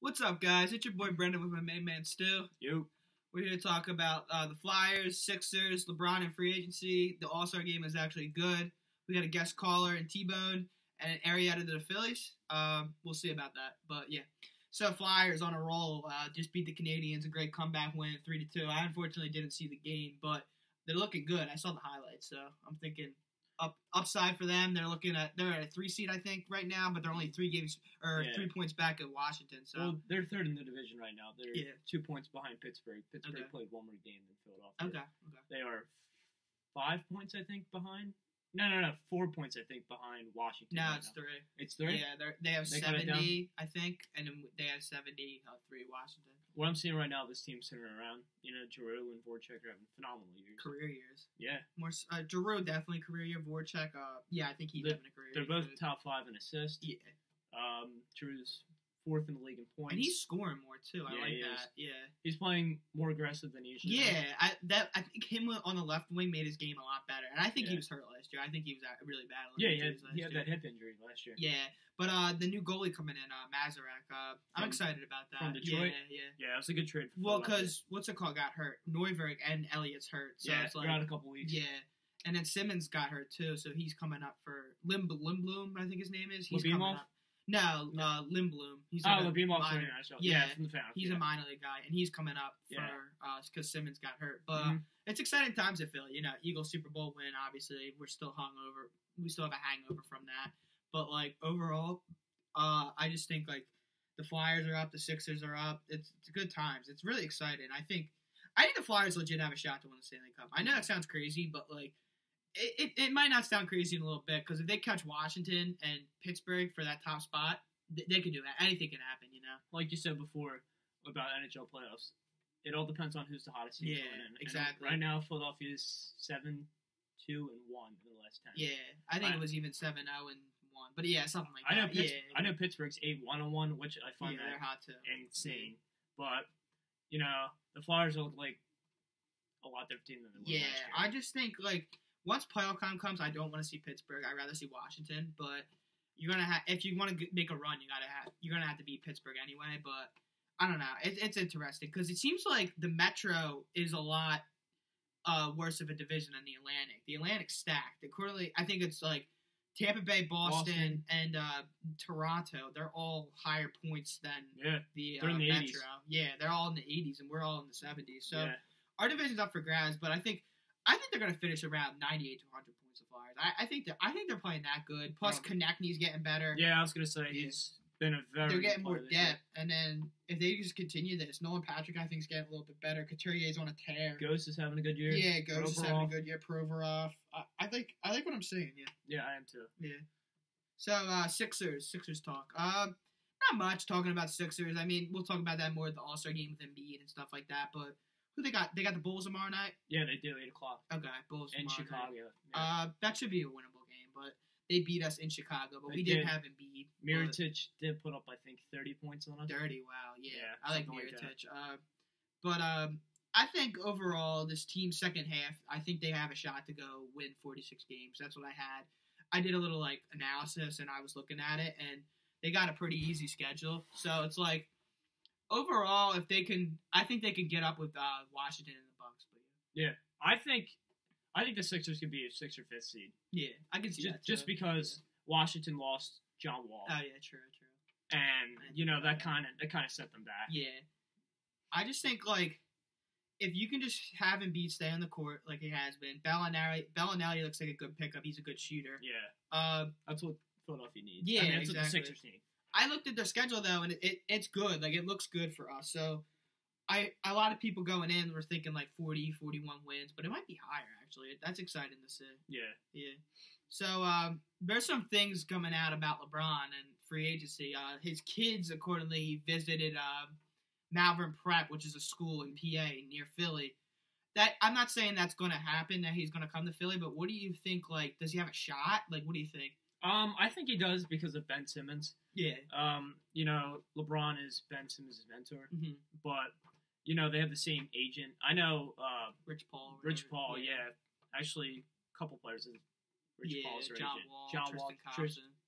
What's up, guys? It's your boy Brendan with my main man Stu. You. We're here to talk about the Flyers, Sixers, LeBron, and free agency. The All-Star game is actually good. We got a guest caller in T-Bone and an Arietta to the Phillies. We'll see about that. But, yeah. So, Flyers on a roll. Just beat the Canadians. A great comeback win, 3-2. I unfortunately didn't see the game, but they're looking good. I saw the highlights, so I'm thinking upside for them. They're at a 3 seed, I think, right now, but they're only 3 points back at Washington. So they're third in the division right now. They're 2 points behind Pittsburgh. Pittsburgh played one more game than Philadelphia. Okay. They are 5 points, I think, behind. No, 4 points, I think, behind Washington. No, right it's now. 3. It's 3? Yeah, they have 70, I think, and then they have 73 Washington. What I'm seeing right now, this team's turning around. Giroux and Voracek are having phenomenal years. Career years. Yeah. More Giroux, definitely career year. Voracek, I think he's having a career year. They're both top 5 in assists. Yeah. Giroux's 4th in the league in points. And he's scoring more, too. I like that. Yeah. He's playing more aggressive than he usually does. I think him on the left wing made his game a lot better. And I think he was hurt last year. I think he was really bad. He had that hip injury last year. Yeah. But the new goalie coming in, Mazurek, I'm excited about that. From Detroit? Yeah, it was a good trade. Well, because what's it called got hurt. Neuvirth and Elliott's hurt. So it's they're out a couple weeks. Yeah. And then Simmons got hurt, too, so he's coming up for Lindblom, I think his name is. He's coming up. No, Lindblom. Lindblom. Yeah, from the Falcons. He's a minor league guy, and he's coming up for because Simmons got hurt. But it's exciting times at Philly. Eagles Super Bowl win, obviously. We're still hungover. We still have a hangover from that. But, overall, I just think, the Flyers are up, the Sixers are up. It's good times. It's really exciting. I think the Flyers legit have a shot to win the Stanley Cup. I know that sounds crazy, but, It might not sound crazy in a little bit, because if they catch Washington and Pittsburgh for that top spot, they can do that. Anything can happen, Like you said before about NHL playoffs, it all depends on who's the hottest team going in. Exactly. And right now, Philadelphia's 7-2-1 in the last 10. Yeah, I think it was even 7-0-1, but something like that. I know Pittsburgh's 8-1-1, which I find they're hot too. Insane. But the Flyers look like a lot different team than they were last year. I just think once playoff time comes, I don't want to see Pittsburgh. I'd rather see Washington. But you're gonna have, if you want to make a run, you're gonna have to beat Pittsburgh anyway. But I don't know. It's interesting because it seems like the Metro is a lot worse of a division than the Atlantic. The Atlantic's stacked. Accordingly, I think it's Tampa Bay, Boston, and Toronto. They're all higher points than the they're in the Metro. 80s. Yeah, they're all in the 80s, and we're all in the 70s. So our division's up for grabs. But I think they're going to finish around 98 to 100 points of Flyers. I think they're playing that good. Plus, Konechny's getting better. Yeah, I was going to say he's been a very. They're getting more depth, and then if they just continue this, Nolan Patrick I think is getting a little bit better. Couturier's on a tear. Ghost is having a good year. Yeah, Ghost is having a good year. Provorov. I like what I'm seeing. Yeah, I am too. Yeah. So Sixers talk. Not much talking about Sixers. I mean, we'll talk about that more at the All-Star game with Embiid and stuff like that, but. Who they got? They got the Bulls tomorrow night? Yeah, they do, 8 o'clock. Okay, Bulls in tomorrow Chicago. Night. That should be a winnable game, but they beat us in Chicago, but we didn't have Embiid. Mirotic did put up, I think, 30 points on us. 30, wow, yeah. I like Mirotic. Like I think overall, this team's second half, I think they have a shot to go win 46 games. That's what I had. I did a little, analysis, and I was looking at it, and they got a pretty easy schedule. So it's overall, I think they can get up with Washington and the Bucks. But I think the Sixers could be a 6th or 5th seed. Yeah, I can see that too. Just because Washington lost John Wall. Oh yeah, true. And that kind of set them back. Yeah, I just think if you can just have Embiid stay on the court like he has been, Bellinelli looks like a good pickup. He's a good shooter. Yeah. That's what Philadelphia needs. Yeah, that's what the Sixers need. I looked at their schedule, though, and it's good. It looks good for us. So, a lot of people going in were thinking, 40, 41 wins, but it might be higher, actually. That's exciting to see. Yeah. So, there's some things coming out about LeBron and free agency. His kids, accordingly, visited Malvern Prep, which is a school in PA near Philly. I'm not saying that's going to happen, that he's going to come to Philly, but what do you think, does he have a shot? What do you think? I think he does because of Ben Simmons. Yeah. LeBron is Ben Simmons' mentor, but they have the same agent. I know. Rich Paul. Yeah. Actually, a couple players. Rich Paul's their agent. John Wall,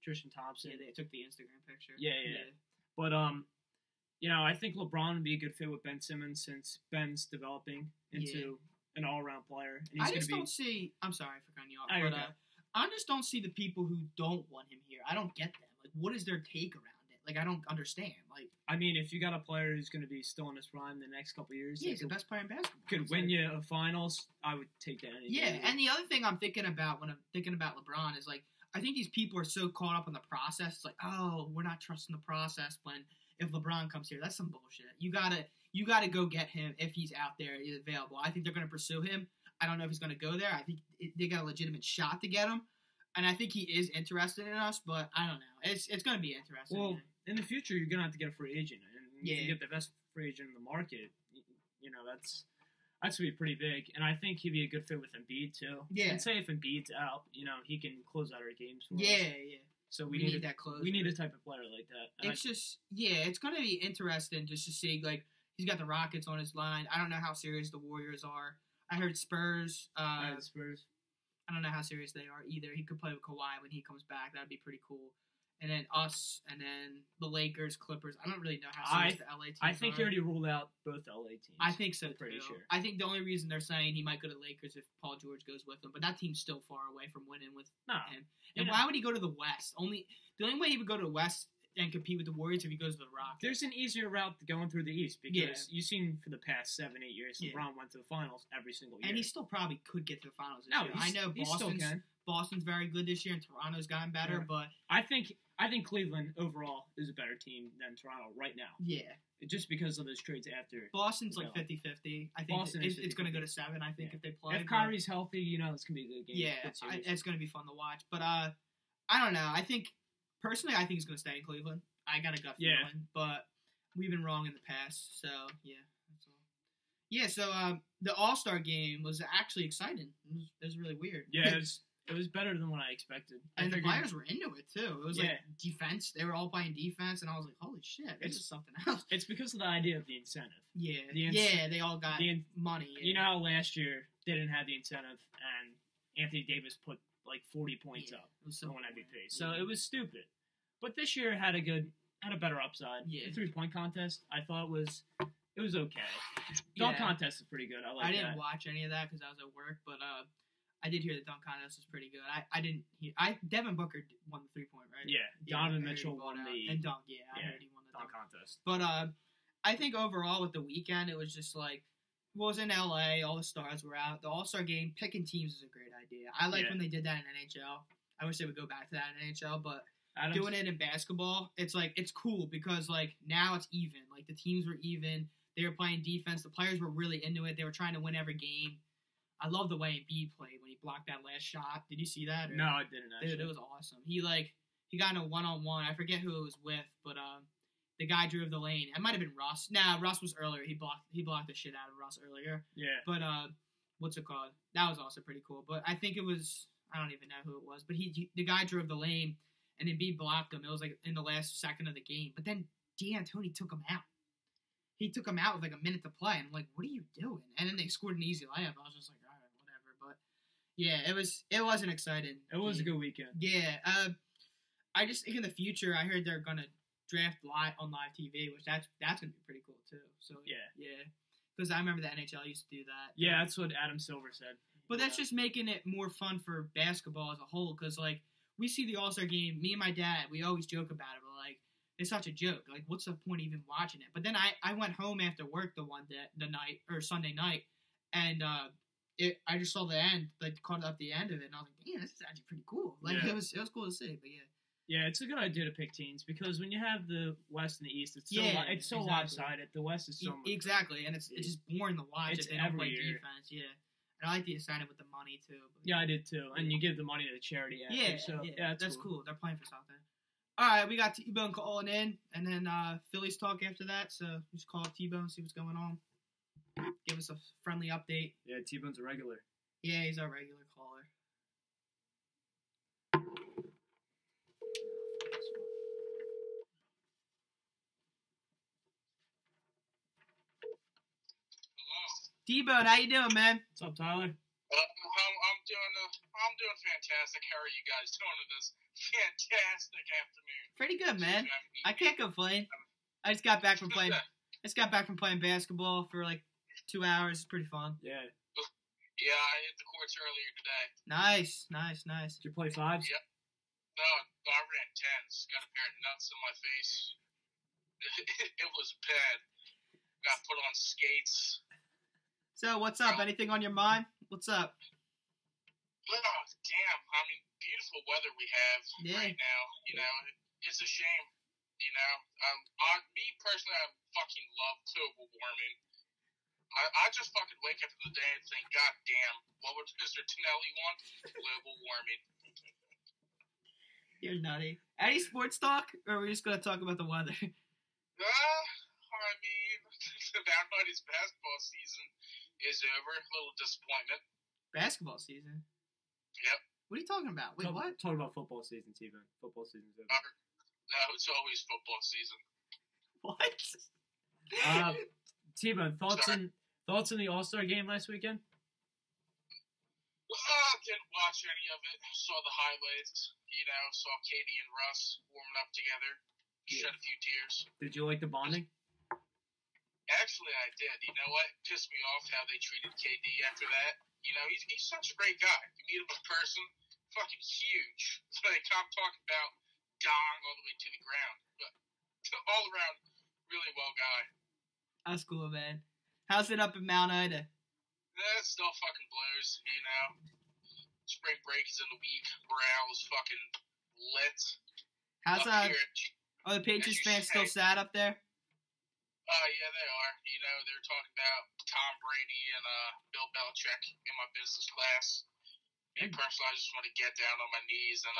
Tristan Thompson. Yeah, they took the Instagram picture. Yeah. But I think LeBron would be a good fit with Ben Simmons since Ben's developing into an all-around player. And I just don't see. I'm sorry for cutting you off, but I just don't see the people who don't want him here. I don't get them. Like, what is their take around it? Like, I don't understand. Like, I mean, if you got a player who's going to be still in his prime the next couple of years, he's the best player in basketball. Could win you a finals. I would take that. And the other thing I'm thinking about when I'm thinking about LeBron is like, I think these people are so caught up in the process. It's like, oh, we're not trusting the process. When if LeBron comes here, that's some bullshit. You gotta go get him if he's out there, he's available. I think they're gonna pursue him. I don't know if he's gonna go there. I think they got a legitimate shot to get him, and I think he is interested in us. But I don't know. It's gonna be interesting. Well, in the future, you're gonna have to get a free agent, and if you get the best free agent in the market, that's gonna be pretty big. And I think he'd be a good fit with Embiid too. Yeah. And say if Embiid's out, he can close out our games for us. Yeah. So we need that close. We need a type of player like that. It's gonna be interesting just to see. Like, he's got the Rockets on his line. I don't know how serious the Warriors are. I heard Spurs. Spurs. I don't know how serious they are either. He could play with Kawhi when he comes back. That'd be pretty cool. And then us, and then the Lakers, Clippers. I don't really know how serious the LA teams are. I think he already ruled out both LA teams. I think so, pretty sure. I think the only reason they're saying he might go to Lakers if Paul George goes with him, but that team's still far away from winning with him. And why would he go to the West? The only way he would go to the West and compete with the Warriors if he goes to the Rockets. There's an easier route going through the East because you've seen for the past 7-8 years, LeBron went to the finals every single year. And he still probably could get to the finals this year. I know Boston's very good this year, and Toronto's gotten better, but I think Cleveland overall is a better team than Toronto right now. Yeah. Just because of those trades after. Boston's like 50-50. I think it's going to go to 7, I think, if they play. If Kyrie's healthy, it's going to be a good game. Yeah, it's going to be fun to watch. But I don't know. Personally, I think he's going to stay in Cleveland. I got a gut feeling. But we've been wrong in the past. So, yeah. That's all. Yeah, so the All-Star game was actually exciting. It was really weird. Yeah, it was better than what I expected. And the players were into it, too. It was like defense. They were all playing defense, and I was like, holy shit, this is something else. It's because of the idea of the incentive. Yeah. They all got money. Yeah. You know how last year they didn't have the incentive, and Anthony Davis put like 40 points up to win MVP. So it was stupid. But this year had a better upside. Yeah. The 3-point contest, I thought it was okay. Dunk contest is pretty good. I didn't watch any of that because I was at work, but I did hear the dunk contest was pretty good. I didn't hear. Devin Booker won the 3-point, right? Yeah. Donovan Mitchell won the and dunk. Yeah, I heard he won the dunk contest. But I think overall with the weekend, it was just like, it was in LA. All the stars were out. The All-Star game, picking teams is a great idea. I like when they did that in NHL. I wish they would go back to that in NHL, but doing it in basketball, it's like, it's cool because like now it's even. Like the teams were even. They were playing defense. The players were really into it. They were trying to win every game. I love the way Embiid played when he blocked that last shot. Did you see that? No, I didn't. Actually. Dude, it was awesome. He got in a 1-on-1. I forget who it was with, but the guy drove the lane. It might have been Russ. Nah, Russ was earlier. He blocked the shit out of Russ earlier. Yeah. But what's it called? That was also pretty cool. But I think it was, I don't even know who it was. But the guy drove the lane, and Embiid blocked him. It was like in the last second of the game. But then D'Antoni took him out. He took him out with like a minute to play. And I'm like, what are you doing? And then they scored an easy layup. I was just like, all right, whatever. But yeah, it wasn't exciting. It was a good weekend. Yeah. I just think in the future, I heard they're gonna draft on live TV, which that's gonna be pretty cool too. So yeah. Because I remember the NHL used to do that. Yeah, that's what Adam Silver said. But that's just making it more fun for basketball as a whole. Because like we see the All-Star game, me and my dad, we always joke about it, but like it's such a joke. Like what's the point even watching it? But then I went home after work Sunday night, and I just saw the end, like caught up the end of it, and I was like, damn, this is actually pretty cool. Like it was cool to see. But yeah. Yeah, it's a good idea to pick teams because when you have the West and the East, it's so lopsided. The West is so much exactly, and it's just boring to watch if they don't play defense. Yeah, and I like the incentive with the money too. Yeah, I did too, and you give the money to the charity. That's cool. They're playing for something. All right, we got T-Bone calling in, and then Phillies talk after that. So just call up T-Bone, see what's going on. Give us a friendly update. Yeah, T-Bone's a regular. Yeah, he's our regular caller. T-Bone, how you doing, man? What's up, Tyler? I'm doing fantastic. How are you guys doing this fantastic afternoon? Pretty good, man. I can't complain. I just got back from playing basketball for like 2 hours. It's pretty fun. Yeah. Yeah, I hit the courts earlier today. Nice. Did you play fives? Yep. No, I ran tens. Got a pair of nuts in my face. It was bad. Got put on skates. So, what's up? Anything on your mind? What's up? Oh, damn. I mean, beautiful weather we have right now. You know, it's a shame. You know, me personally, I fucking love global warming. I just fucking wake up in the day and think, God damn, what would Mr. Tonelli want? Global warming. You're nutty. Any sports talk, or are we just going to talk about the weather? I mean, the Mounties basketball season is over. A little disappointment. Basketball season? Yep. What are you talking about? Wait, what? Talk about football season, T-Bone. Football season's over. No, it's always football season. What? T-Bone, thoughts in the All-Star game last weekend? Didn't watch any of it. Saw the highlights. You know, saw Katie and Russ warming up together. Shed a few tears. Did you like the bonding? Actually, I did. You know what? It pissed me off how they treated KD after that. You know, he's such a great guy. You meet him in person, fucking huge. Like, I'm talking about dong all the way to the ground. But all around, really well guy. That's cool, man. How's it up in Mount Ida? It still fucking blows, you know. Spring break is in the week. Morale is fucking lit. How's are the Patriots fans still sad up there? Yeah, they are. You know, they're talking about Tom Brady and Bill Belichick in my business class. Me personally, I just want to get down on my knees and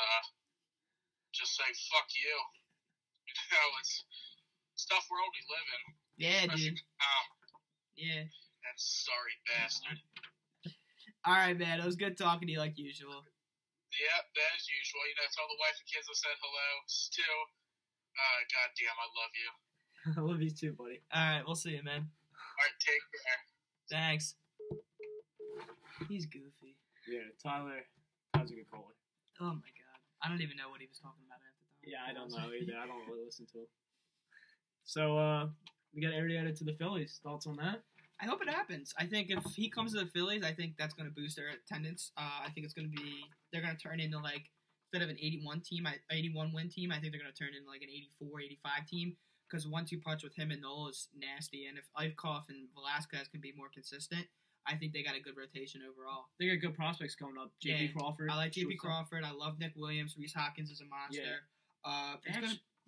just say, fuck you. You know, it's tough world we live in. Yeah, dude. Yeah. That sorry bastard. All right, man. It was good talking to you like usual. Yep, as usual. You know, tell the wife and kids I said hello. Stu, God damn, I love you. I love you too, buddy. All right, we'll see you, man. All right, take care. Thanks. He's goofy. Yeah, Tyler, that was a good caller. Oh, my God. I don't even know what he was talking about after that. Yeah, I don't know either. I don't really listen to him. So, we got Arrieta to the Phillies. Thoughts on that? I hope it happens. I think if he comes to the Phillies, I think that's going to boost their attendance. I think it's going to be – they're going to turn into, like, instead of an 81 win team, I think they're going to turn into, like, an 84, 85 team. Because 1-2 punch with him and Nola is nasty. And if Eichhoff and Velasquez can be more consistent, I think they got a good rotation overall. They got good prospects coming up. J.P. Crawford. I like J.P. Crawford. I love Nick Williams. Reese Hopkins is a monster.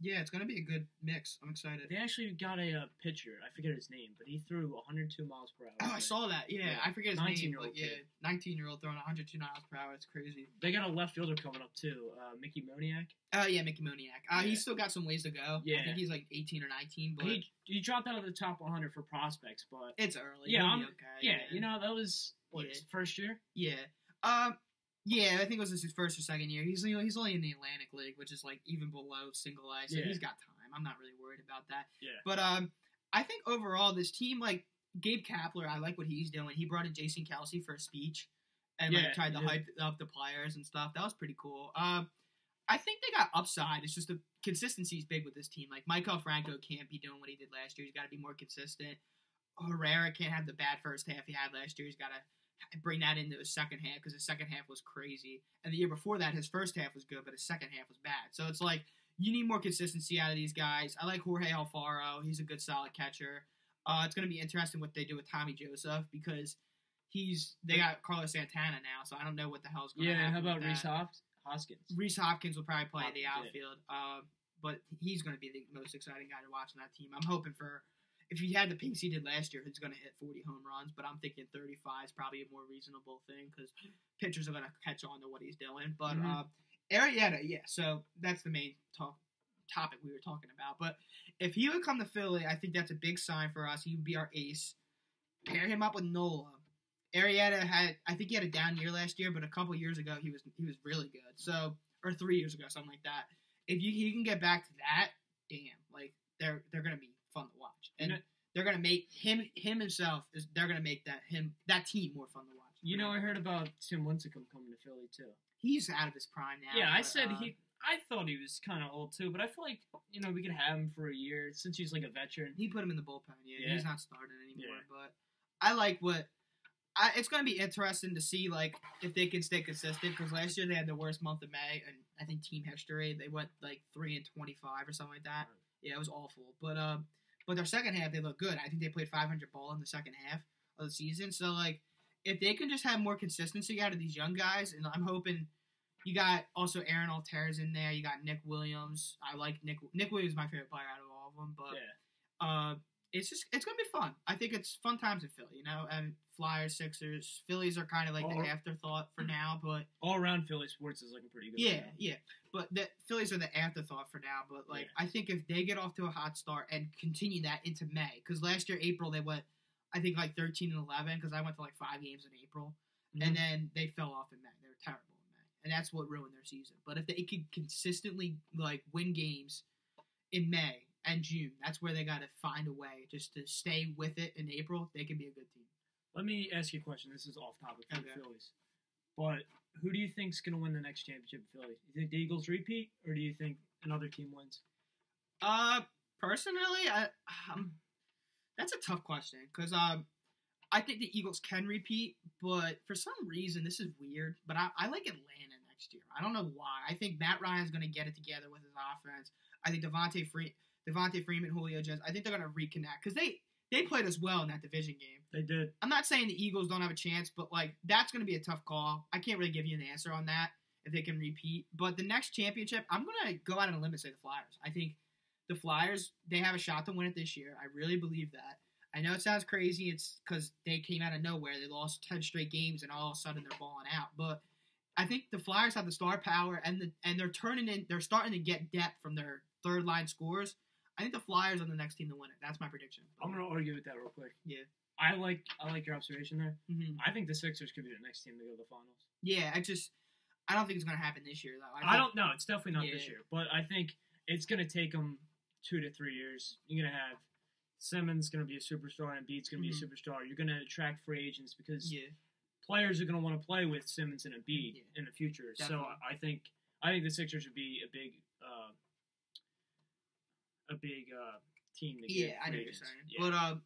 Yeah. It's gonna be a good mix. I'm excited. They actually got a pitcher. I forget his name, but he threw 102 miles per hour. Oh, I saw that. Yeah. I forget his 19-year-old name. 19-year-old throwing 102 miles per hour. It's crazy. They got a left fielder coming up, too. Mickey Moniak. Oh, yeah, Mickey Moniak. He's still got some ways to go. Yeah. I think he's like 18 or 19. But he dropped out of the top 100 for prospects, but it's early. Yeah, okay. Yeah, you know, that was, his first year? Yeah. Yeah, I think it was his first or second year. He's only in the Atlantic League, which is like even below single A, so he's got time. I'm not really worried about that. Yeah. But I think overall this team, like Gabe Kapler, I like what he's doing. He brought in Jason Kelsey for a speech and tried to hype up the players and stuff. That was pretty cool. I think they got upside. It's just the consistency is big with this team. Like Michael Franco can't be doing what he did last year. He's got to be more consistent. Herrera can't have the bad first half he had last year. He's got to bring that into his second half because his second half was crazy. And the year before that, his first half was good, but his second half was bad. So it's like you need more consistency out of these guys. I like Jorge Alfaro. He's a good, solid catcher. It's going to be interesting what they do with Tommy Joseph because they got Carlos Santana now, so I don't know what the hell's going to happen. Yeah, how about Reese Hoskins? Reese Hopkins will probably play the outfield, but he's going to be the most exciting guy to watch on that team. I'm hoping for – if he had the pace he did last year, he's going to hit 40 home runs, but I'm thinking 35 is probably a more reasonable thing because pitchers are going to catch on to what he's doing. But Arrieta, so that's the main topic we were talking about. But if he would come to Philly, I think that's a big sign for us. He would be our ace. Pair him up with Nola. Arrieta I think he had a down year last year, but a couple years ago he was really good. So, or 3 years ago, something like that. If he can get back to that, damn, like they're going to be fun to watch, and they're gonna make himself. They're gonna make that team more fun to watch. You know, I heard about Tim Lincecum coming to Philly too. He's out of his prime now. Yeah, I said I thought he was kind of old too, but I feel like we could have him for a year since he's like a veteran. He put him in the bullpen. Yeah. He's not starting anymore. Yeah. But I like what. It's going to be interesting to see like if they can stay consistent because last year they had the worst month of May and I think team history they went like 3-25 or something like that. Yeah, it was awful. But their second half they look good. I think they played 500 ball in the second half of the season. So like if they can just have more consistency out of these young guys, and I'm hoping you got also Aaron Altera's in there. You got Nick Williams. I like Nick. Nick Williams is my favorite player out of all of them. But it's gonna be fun. I think it's fun times in Philly. And Flyers, Sixers, Phillies are kind of like the afterthought for now. But all around Philly sports is looking pretty good. Yeah. But the Phillies are the afterthought for now. But I think if they get off to a hot start and continue that into May, because last year April they went, I think like 13-11 because I went to like 5 games in April, and then they fell off in May. They were terrible in May, and that's what ruined their season. But if they could consistently like win games in May and June, that's where they got to find a way just to stay with it in April. They can be a good team. Let me ask you a question. This is off topic for the Phillies. But who do you think's going to win the next championship in Philly? Do you think the Eagles repeat, or do you think another team wins? Personally, that's a tough question because I think the Eagles can repeat, but for some reason, this is weird, but I like Atlanta next year. I don't know why. I think Matt Ryan's going to get it together with his offense. I think Devontae Freeman, Julio Jones, I think they're going to reconnect because they played us well in that division game. They did. I'm not saying the Eagles don't have a chance, but like that's going to be a tough call. I can't really give you an answer on that if they can repeat. But the next championship, I'm going to go out on a limb and say the Flyers. I think the Flyers, they have a shot to win it this year. I really believe that. I know it sounds crazy. It's because they came out of nowhere. They lost 10 straight games, and all of a sudden they're balling out. But I think the Flyers have the star power, and they're starting to get depth from their third line scorers. I think the Flyers are the next team to win it. That's my prediction. I'm going to argue with that real quick. Yeah. I like your observation there. Mm-hmm. I think the Sixers could be the next team to go to the finals. Yeah, I don't think it's going to happen this year, though. I don't know. It's definitely not this year. But I think it's going to take them 2 to 3 years. You're going to have Simmons going to be a superstar and Embiid's going to be a superstar. You're going to attract free agents because players are going to want to play with Simmons and Embiid in the future. Definitely. So I think the Sixers would be a big team to get. I know what you're saying. Yeah. But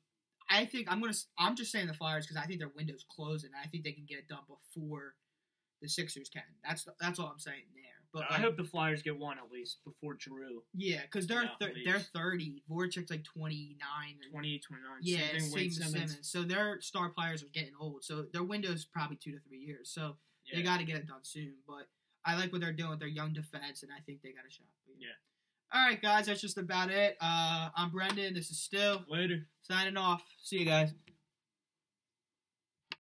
I think I'm just saying the Flyers because I think their window's closing and I think they can get it done before the Sixers can. That's all I'm saying there. But I hope the Flyers get one at least before Drew. Yeah, because they're 30. Voracek's like 29. 28, 29. Yeah, same as Simmons. So their star players are getting old. So their window's probably 2 to 3 years. So they got to get it done soon. But I like what they're doing with their young defense, and I think they got a shot. Yeah. All right, guys, that's just about it. I'm Brendan. This is Still. Later. Signing off. See you guys.